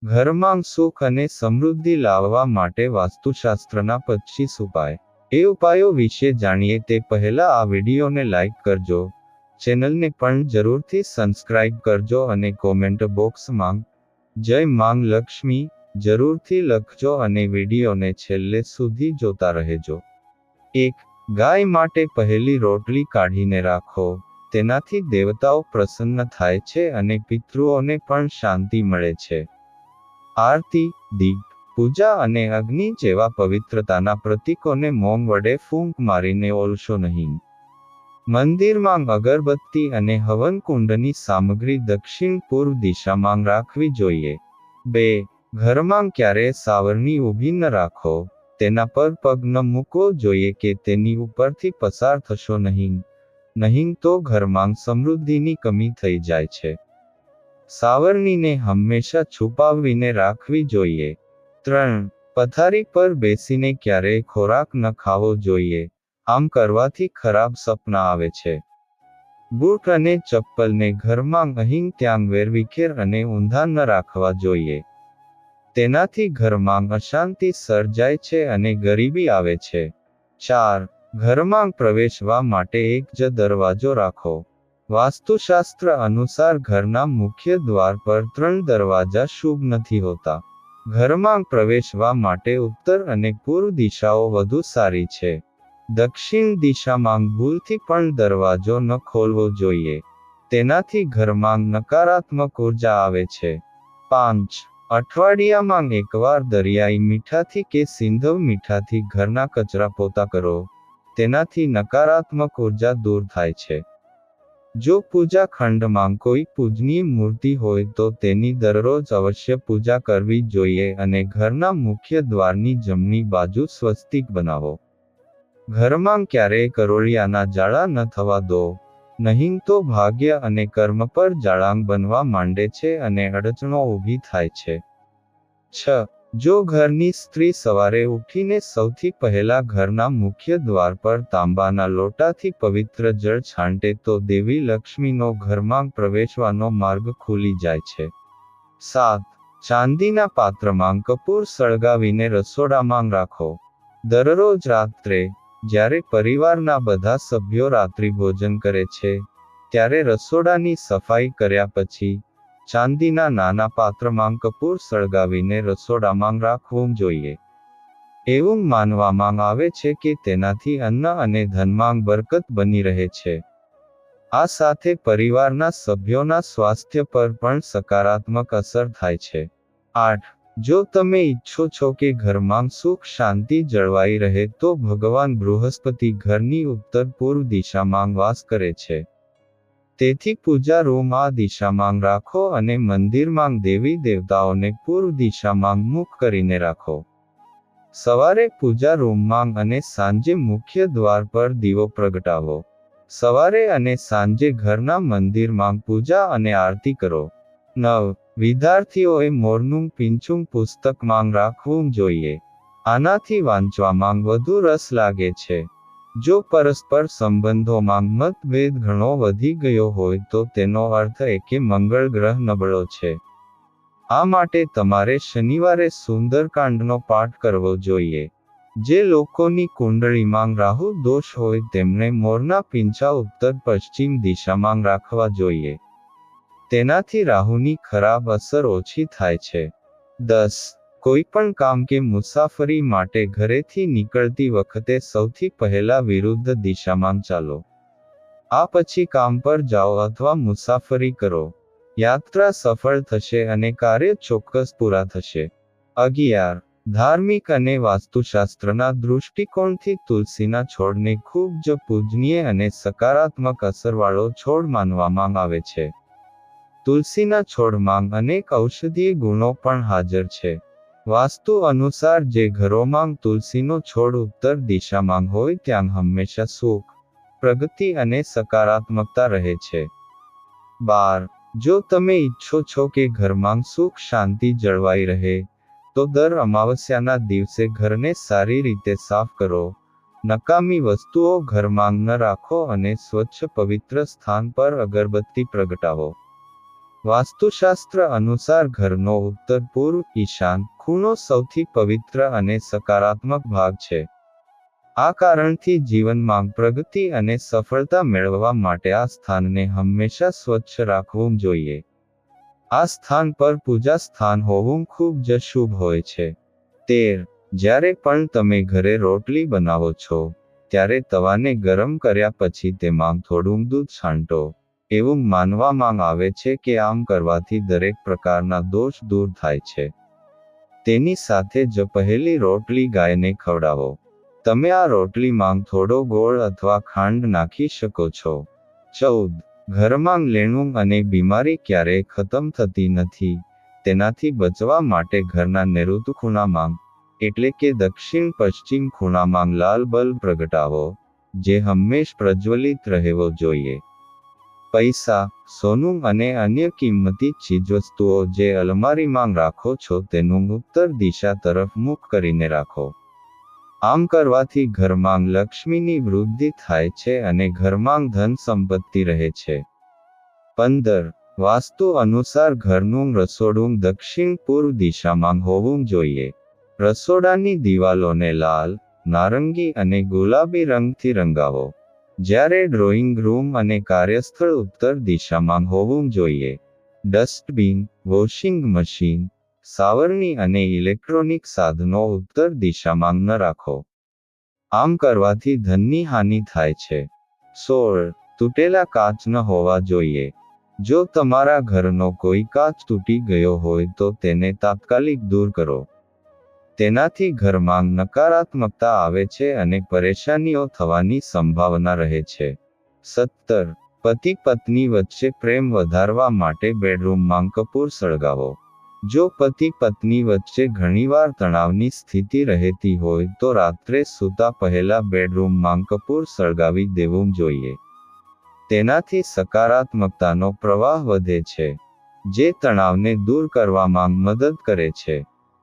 ઘરમાં સુખ અને સમૃદ્ધિ લાવવા માટે વાસ્તુશાસ્ત્રના 25 ઉપાય. એ ઉપાયો વિશે જાણીએ તે પહેલા આ વિડીયોને લાઈક કરજો, ચેનલને પણ જરૂરથી સબસ્ક્રાઇબ કરજો અને કોમેન્ટ બોક્સમાં જય માંગ લક્ષ્મી જરૂરથી લખજો અને વિડીયોને છેલ્લે સુધી જોતા રહેજો. 1. ગાય માટે પહેલી રોટલી કાઢીને રાખો. તેનાથી દેવતાઓ પ્રસન્ન થાય છે અને પિતૃઓને પણ શાંતિ મળે છે. આરતી, દીપ, પૂજા અને અગ્નિ જેવા પવિત્રતાના પ્રતીકોને મોમ વડે ફૂંક મારીને ઓલશો નહીં. મંદિરમાં અગરબત્તી અને હવન કુંડની સામગ્રી દક્ષિણ પૂર્વ દિશામાં રાખવી જોઈએ. 2. ઘરમાં ક્યારેય સાવરણી ઊભી ન રાખો. તેના પર પગ ન મૂકવો જોઈએ કે તેની ઉપરથી પસાર થશો નહીં. નહીં તો ઘરમાં સમૃદ્ધિની કમી થઈ જાય છે. સાવરણીને હંમેશા છુપાવીને રાખવી જોઈએ. 3. પથારી પર બેસીને ક્યારેય ખોરાક ન ખાવો જોઈએ. આમ કરવાથી ખરાબ સપના આવે છે. બૂટ અને ચપ્પલને ઘરમાં અહીં ત્યાં વેરવિખેર અને ઊંધા ન રાખવા જોઈએ. તેનાથી ઘરમાં અશાંતિ સર્જાય છે અને ગરીબી આવે છે. 4. ઘરમાં પ્રવેશવા માટે એક જ દરવાજો રાખો. વાસ્તુશાસ્ત્ર અનુસાર ઘરના મુખ્ય દ્વાર પર 3 દરવાજા શુભ નથી હોતા. ઘરમાં પ્રવેશવા માટે ઉત્તર અને પૂર્વ દિશાઓ વધુ સારી છે. દક્ષિણ દિશામાં ભૂલથી પણ દરવાજો ન ખોલવો જોઈએ. તેનાથી ઘરમાં નકારાત્મક ઉર્જા આવે છે. 5. અઠવાડિયામાં એકવાર દરિયાઈ મીઠાથી કે સિંધવ મીઠાથી ઘરના કચરા પોતા કરો. તેનાથી નકારાત્મક ઉર્જા દૂર થાય છે. જો પૂજા ખંડમાં કોઈ પૂજનીય મૂર્તિ હોય તો તેની દરરોજ અવશ્ય પૂજા કરવી જોઈએ અને ઘરના મુખ્ય દ્વારની જમણી બાજુ સ્વસ્તિક બનાવો. ઘરમાં ક્યારેય કરોળિયાના જાળા ન થવા દો. નહીં તો ભાગ્ય અને કર્મ પર જાળાંગ બનવા માંડે છે અને અડચણો ઊભી થાય છે. 6. જો ઘરની સ્ત્રી સવારે ઉઠીને સૌથી પહેલા ઘરના મુખ્ય દ્વાર પર તાંબાના લોટાથી પવિત્ર જળ છાંટે તો દેવી લક્ષ્મીનો ઘરમાં પ્રવેશવાનો માર્ગ ખુલી જાય છે. 7. ચાંદીના પાત્રમાં કપૂર સળગાવીને રસોડામાં રાખો. દરરોજ રાત્રે જ્યારે પરિવારના બધા સભ્યો રાત્રિભોજન કરે છે ત્યારે રસોડાની સફાઈ કર્યા પછી ચાંદીના નાના પાત્રમાં કપૂર સળગાવીને રસોડામાં રાખવું જોઈએ. એવું માનવામાં આવે છે કે તેનાથી અન્ન અને ધનમાં બરકત બની રહે છે. આ સાથે પરિવારના સભ્યોના સ્વાસ્થ્ય પર પણ સકારાત્મક અસર થાય છે. 8. જો તમે ઈચ્છો છો કે ઘરમાં સુખ શાંતિ જળવાઈ રહે તો ભગવાન બૃહસ્પતિ ઘરની ઉત્તર પૂર્વ દિશામાં વાસ કરે છે. તેથી પૂજા રૂમ આ દિશામાં રાખો અને મંદિરમાં દેવી દેવતાઓને પૂર્વ દિશામાં મુખ કરીને રાખો. સવારે પૂજા રૂમમાં અને સાંજે મુખ્ય દ્વાર પર દીવો પ્રગટાવો. સવારે અને સાંજે ઘરના મંદિરમાં પૂજા અને આરતી કરો. 9. વિદ્યાર્થીઓએ મોરનું પીંછું પુસ્તકમાં રાખવું જોઈએ. આનાથી વાંચવામાં વધુ રસ લાગે છે. જો પરસ્પર સંબંધોમાં મતભેદ ઘણો વધી ગયો હોય તો તેનો અર્થ એ કે મંગળ ગ્રહ નબળો છે. આ માટે તમારે શનિવારે સુંદરકાંડનો પાઠ કરવો જોઈએ. જે લોકોની કુંડળીમાં રાહુ દોષ હોય તેમણે મોરના પીંછા ઉત્તર પશ્ચિમ દિશામાં રાખવા જોઈએ. તેનાથી રાહુની ખરાબ અસર ઓછી થાય છે. 10. કોઈ પણ કામ કે મુસાફરી માટે ઘરેથી નીકળતી વખતે સૌથી પહેલા વિરુદ્ધ દિશામાં ચાલો. આ પછી કામ પર જાઓ અથવા મુસાફરી કરો. યાત્રા સફળ થશે અને કાર્ય ચોક્કસ પૂરા થશે. 11. ધાર્મિક અને વાસ્તુશાસ્ત્રના દૃષ્ટિકોણથી તુલસીના છોડને ખૂબ જ પૂજનીય અને સકારાત્મક અસરવાળો છોડ માનવામાં આવે છે. તુલસીના છોડમાં અનેક ઔષધીય ગુણો પણ હાજર છે. વાસ્તુ અનુસાર જે ઘરોમાં તુલસીનો છોડ ઉત્તર દિશામાં હોય ત્યાં હંમેશા સુખ, પ્રગતિ અને સકારાત્મકતા રહે છે. 12. જો તમે ઈચ્છો છો કે ઘરમાં સુખ શાંતિ જળવાઈ રહે તો દર અમાવસ્યાના દિવસે ઘરને સારી રીતે સાફ કરો. નકામી વસ્તુઓ ઘરમાં ન રાખો અને સ્વચ્છ પવિત્ર સ્થાન પર અગરબત્તી પ્રગટાવો. વાસ્તુશાસ્ત્ર અનુસાર ઘરનો ઉત્તર પૂર્વ ઈશાન ખૂણો સૌથી પવિત્ર અને સકારાત્મક ભાગ છે. આ કારણથી જીવનમાં પ્રગતિ અને સફળતા મેળવવા માટે આ સ્થાનને હંમેશા સ્વચ્છ રાખવું જોઈએ. આ સ્થાન પર પૂજા સ્થાન હોવું ખૂબ જ શુભ હોય છે. 13. જ્યારે પણ તમે ઘરે રોટલી બનાવો છો, ત્યારે તવાને ગરમ કર્યા પછી તેમાં થોડું દૂધ છાંટો. એવું માનવામાં આવે છે કે આમ કરવાથી દરેક પ્રકારના દોષ દૂર થાય છે. તેની સાથે જ પહેલી રોટલી ગાયને ખવડાવો. તમે આ રોટલીમાં થોડો ગોળ અથવા ખાંડ નાખી શકો છો. 14. ઘરમાં લેણું અને બીમારી ક્યારેય ખતમ થતી નથી. તેનાથી બચવા માટે ઘરના નૈઋત્ય ખૂણામાં, એટલે કે દક્ષિણ પશ્ચિમ ખૂણામાં લાલ બલ્બ પ્રગટાવો, જે હંમેશ પ્રજ્વલિત રહેવો જોઈએ. પૈસા, સોનું અને અન્ય કિંમતી ચીજવસ્તુઓ જે અલમારીમાં રાખો છો તેનું ઉત્તર દિશા તરફ મુખ કરીને રાખો. આમ કરવાથી ઘરમાં લક્ષ્મીની વૃદ્ધિ થાય છે અને ઘરમાં ધન સંપત્તિ રહે છે. 15. વાસ્તુ અનુસાર ઘરનું રસોડું દક્ષિણ પૂર્વ દિશામાં હોવું જોઈએ. રસોડાની દિવાલોને લાલ, નારંગી અને ગુલાબી રંગથી રંગાવો. જ્યારે ડ્રોઈંગ રૂમ અને કાર્યસ્થળ ઉત્તર દિશામાં હોવું જોઈએ. ડસ્ટબિન, વોશિંગ મશીન, સાવરણી અને ઇલેક્ટ્રોનિક સાધનો ઉત્તર દિશામાં ન રાખો. આમ કરવાથી ધનની હાનિ થાય છે. 16. તૂટેલા કાચ ન હોવા જોઈએ. જો તમારા ઘરનો કોઈ કાચ તૂટી ગયો હોય તો તેને તાત્કાલિક દૂર કરો. તેનાથી ઘરમાં નકારાત્મકતા આવે છે અને પરેશાનીઓ થવાની સંભાવના રહે છે. 17. પતિ પત્ની વચ્ચે પ્રેમ વધારવા માટે બેડરૂમમાં કપૂર સળગાવો. જો પતિ પત્ની વચ્ચે ઘણીવાર તણાવની સ્થિતિ રહેતી હોય તો રાત્રે સૂતા પહેલા બેડરૂમમાં કપૂર સળગાવી દેવું જોઈએ. તેનાથી સકારાત્મકતાનો પ્રવાહ વધે છે, જે તણાવને દૂર કરવામાં મદદ કરે છે.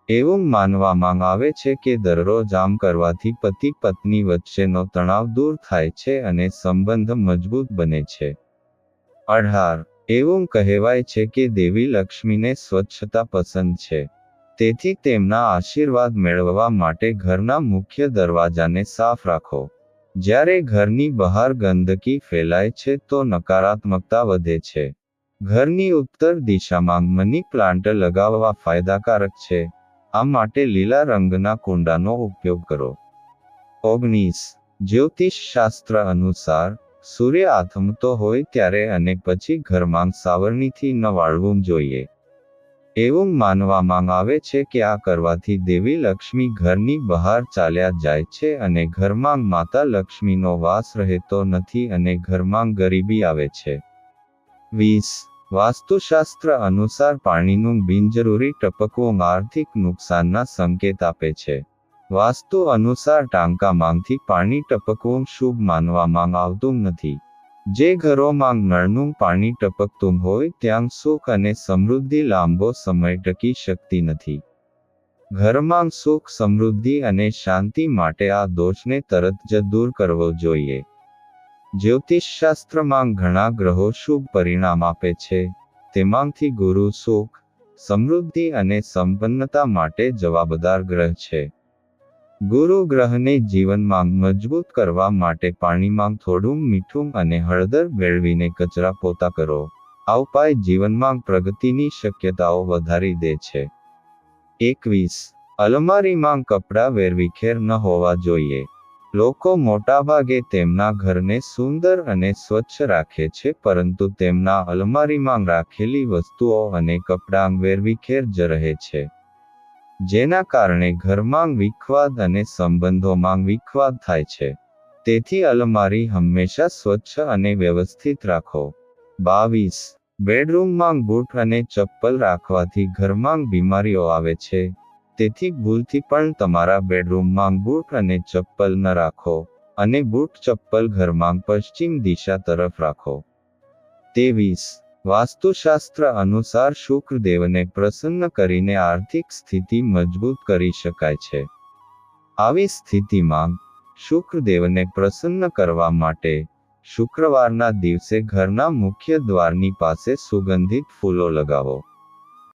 એવું માનવામાં આવે છે કે દરરોજ આમ કરવાથી પતિ પત્ની વચ્ચેનો તણાવ દૂર થાય છે અને સંબંધ મજબૂત બને છે. 18. એવું કહેવાય છે કે દેવી લક્ષ્મીને સ્વચ્છતા પસંદ છે. તેથી તેમના આશીર્વાદ મેળવવા માટે ઘરના મુખ્ય દરવાજાને સાફ રાખો. જ્યારે ઘરની બહાર ગંદકી ફેલાય છે તો નકારાત્મકતા વધે છે. ઘરની ઉત્તર દિશામાં મની પ્લાન્ટ લગાવવા ફાયદાકારક છે. આ માટે લીલા રંગના કુંડાનો ઉપયોગ કરો. 19. જ્યોતિષશાસ્ત્ર અનુસાર, સૂર્ય આથમતો હોય ત્યારે અને પછી ઘરમાં સાવરણીથી ન વાળવું જોઈએ. એવું માનવામાં આવે છે કે આ કરવાથી દેવી લક્ષ્મી ઘરની બહાર ચાલ્યા જાય છે અને ઘરમાં માતા લક્ષ્મીનો વાસ રહેતો નથી અને ઘરમાં ગરીબી આવે છે. 20. વાસ્તુશાસ્ત્ર અનુસાર પાણીનું બિનજરૂરી ટપકવું આર્થિક નુકસાનના સંકેત આપે છે. વાસ્તુ અનુસાર ટાંકામાંથી પાણી ટપકવું શુભ માનવામાં આવતું નથી. જે ઘરોમાં નળનું પાણી ટપકતું હોય ત્યાં સુખ અને સમૃદ્ધિ લાંબો સમય ટકી શકતી નથી. ઘરમાં સુખ સમૃદ્ધિ અને શાંતિ માટે આ દોષને તરત જ દૂર કરવો જોઈએ. જ્યોતિષશાસ્ત્રમાં ઘણા ગ્રહો શુભ પરિણામ આપે છે. તેમાંથી ગુરુ સુખ, સમૃદ્ધિ અને સંપન્નતા માટે જવાબદાર ગ્રહ છે. ગુરુ ગ્રહને જીવનમાં મજબૂત કરવા માટે પાણીમાં થોડું મીઠું અને હળદર ભેળવીને કચરા પોતા કરો. આ ઉપાય જીવનમાં પ્રગતિની શક્યતાઓ વધારી દે છે. 21. અલમારીમાં કપડાં વેરવિખેર ન હોવા જોઈએ. લોકો મોટાભાગે તેમના ઘરને સુંદર અને સ્વચ્છ રાખે છે પરંતુ તેમના અલમારીમાં રાખેલી વસ્તુઓ અને કપડાં વેરવિખેર જ રહે છે. જેના કારણે ઘરમાં વિખવાદ અને સંબંધોમાં વિખવાદ થાય છે. તેથી અલમારી હંમેશા સ્વચ્છ અને વ્યવસ્થિત રાખો. 22. બેડરૂમમાં બૂટ અને ચપ્પલ રાખવાથી ઘરમાં બીમારીઓ આવે છે. તેથી ભૂલથી પણ તમારા બેડરૂમમાં બૂટ અને ચપ્પલ ન રાખો, અને બૂટ ચપ્પલ ઘરમાં પશ્ચિમ દિશા તરફ રાખો. 23. વાસ્તુશાસ્ત્ર અનુસાર શુક્રદેવને પ્રસન્ન કરીને આર્થિક સ્થિતિ મજબૂત કરી શકાય છે. આવી સ્થિતિમાં શુક્રદેવને પ્રસન્ન કરવા માટે શુક્રવારના દિવસે ઘરના મુખ્ય દ્વારની પાસે સુગંધિત ફૂલો લગાવો.